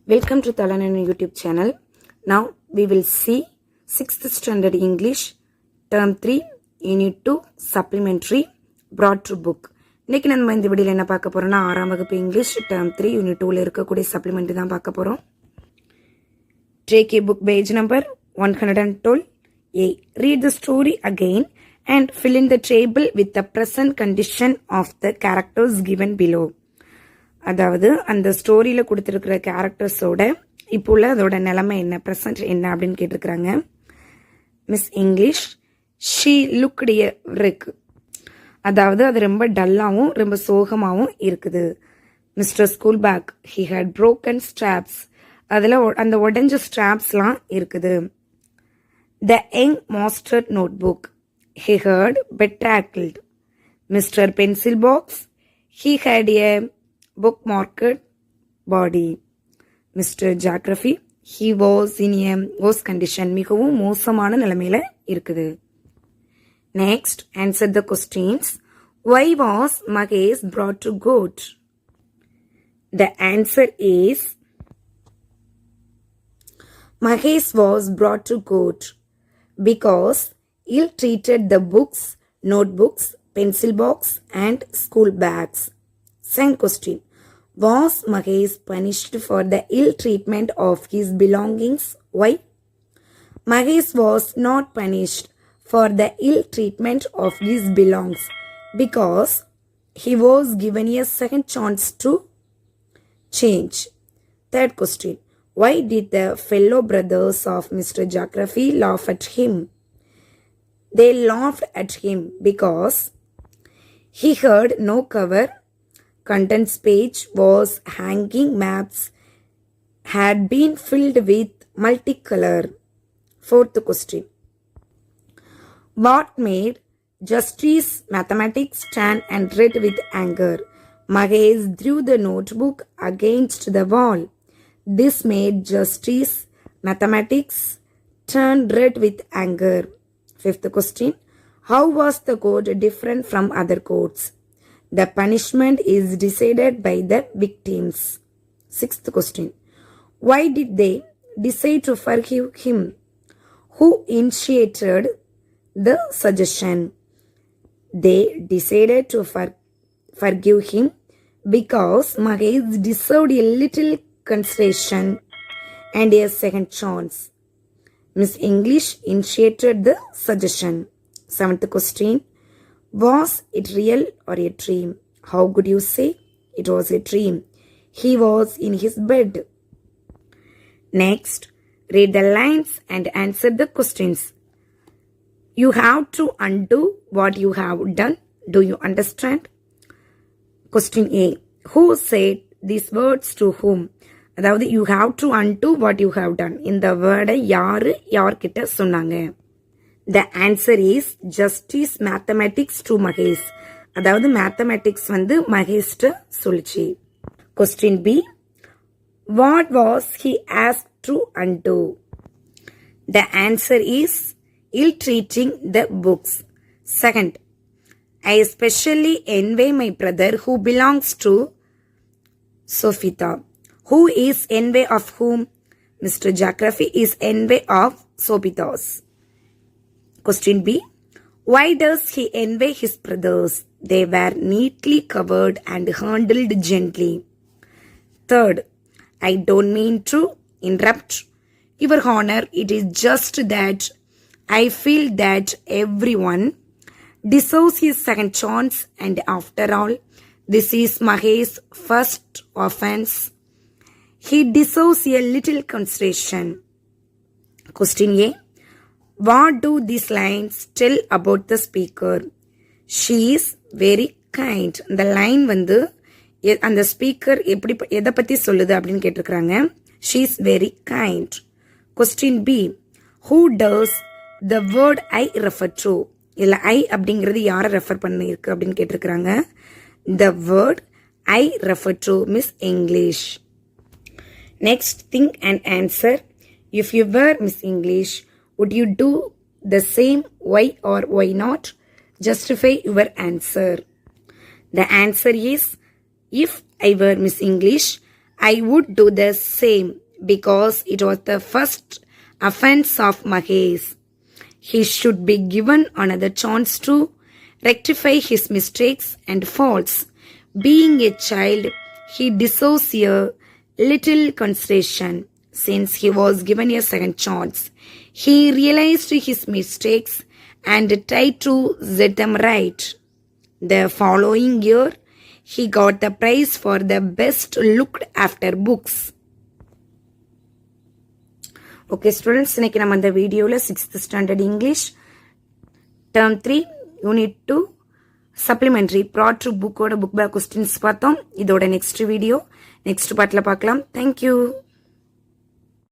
Welcome to Talanani YouTube channel. Now we will see 6th standard English term 3 unit 2 supplementary brought to book. இன்னைக்கு நம்ம இந்த வீடியோல என்ன பார்க்க போறோம்னா 6ஆம் வகுப்பு இங்கிலீஷ் term 3 unit 2 ல இருக்கக்கூடிய supplementary தான் பார்க்க போறோம். Take a book page number 112. A. Read the story again and fill in the table with the present condition of the characters given below. அதாவது அந்த ஸ்டோரியில் கொடுத்துருக்கிற கேரக்டர்ஸோட இப்போ உள்ள அதோட நிலைமை என்ன ப்ரெசன்ட் என்ன அப்படின்னு கேட்டிருக்கிறாங்க. Miss English she looked a wreck, அதாவது அது ரொம்ப டல்லாகவும் ரொம்ப சோகமாகவும் இருக்குது. Mister school bag he had broken straps, அதில் அந்த உடஞ்ச ஸ்ட்ராப்ஸ்லாம் இருக்குது. The young master notebook he had bedraggled. Mister pencil box he had a bookmarked body. Mr. Geography he was in a worse condition, மிகவும் மோசமான நிலைமையில இருக்குது. Next, answer the questions. Why was Mahesh brought to court? The answer is Mahesh was brought to court because ill-treated the books, notebooks, pencil box and school bags. Second question. Was Mahesh punished for the ill treatment of his belongings? Why? Mahesh was not punished for the ill treatment of his belongings because he was given a second chance to change. Third question. Why did the fellow brothers of Mr. Geography laugh at him? They laughed at him because he heard no cover. Contents page was hanging, maps had been filled with multicolor. Fourth question. What made Justice Mathematics stand and read with anger? Mahesh threw the notebook against the wall. This made Justice Mathematics turn red with anger. Fifth question. How was the court different from other courts? The punishment is decided by the victims. Sixth question. Why did they decide to forgive him? Who initiated the suggestion? They decided to forgive him because Mahesh deserved a little consideration and a second chance. Miss English initiated the suggestion. Seventh question. Was it real or a dream? How could you say it was a dream? He was in his bed. Next, read the lines and answer the questions. You have to undo what you have done. Do you understand? Question A. Who said these words to whom? அதாவது you have to undo what you have done. இந்த வேர்டை யார்கிட்ட சொன்னாங்க? The answer is Justice Mathematics to Mahesh. அதாவது mathematics வந்து மகேஷ்ட சொல்லிச்சு. Question B. What was he asked to undo? The answer is ill-treating the books. Second. I especially envy my brother who belongs to Sofita. Who is envy of whom? Mr. Geography is envy of Sofitas. Question B. Why does he envy his brothers? They were neatly covered and handled gently. Third. I don't mean to interrupt, Your Honor. It is just that I feel that everyone deserves his second chance, and after all, this is Mahesh's first offense. He deserves a little consideration. Question A. What do these lines tell about the speaker? She is very kind. இந்த line வந்து அந்த speaker எதை பற்றி சொல்லுது அப்படின்னு கேட்டிருக்கிறாங்க. She is very kind. Question B. Who does the word I refer to? இல்லை I அப்படிங்கிறது யாரை ரெஃபர் பண்ணியிருக்கு அப்படின்னு கேட்டிருக்கிறாங்க. The word I refer to Miss English. Next, think and answer. If you were Miss English, would you do the same? Why or why not? Justify your answer. The answer is, if I were Miss English, I would do the same because it was the first offense of Mahesh. He should be given another chance to rectify his mistakes and faults. Being a child, he deserves a little consideration. Since he was given a second chance, he realized his mistakes and tried to set them right. The following year, he got the prize for the best looked after books. Okay students, இன்னைக்கு நம்ம இந்த வீடியோல 6th standard English term 3 unit 2 supplementary prod to book ஓட book back questions பார்த்தோம். இதோட next video next partல பார்க்கலாம். Thank you.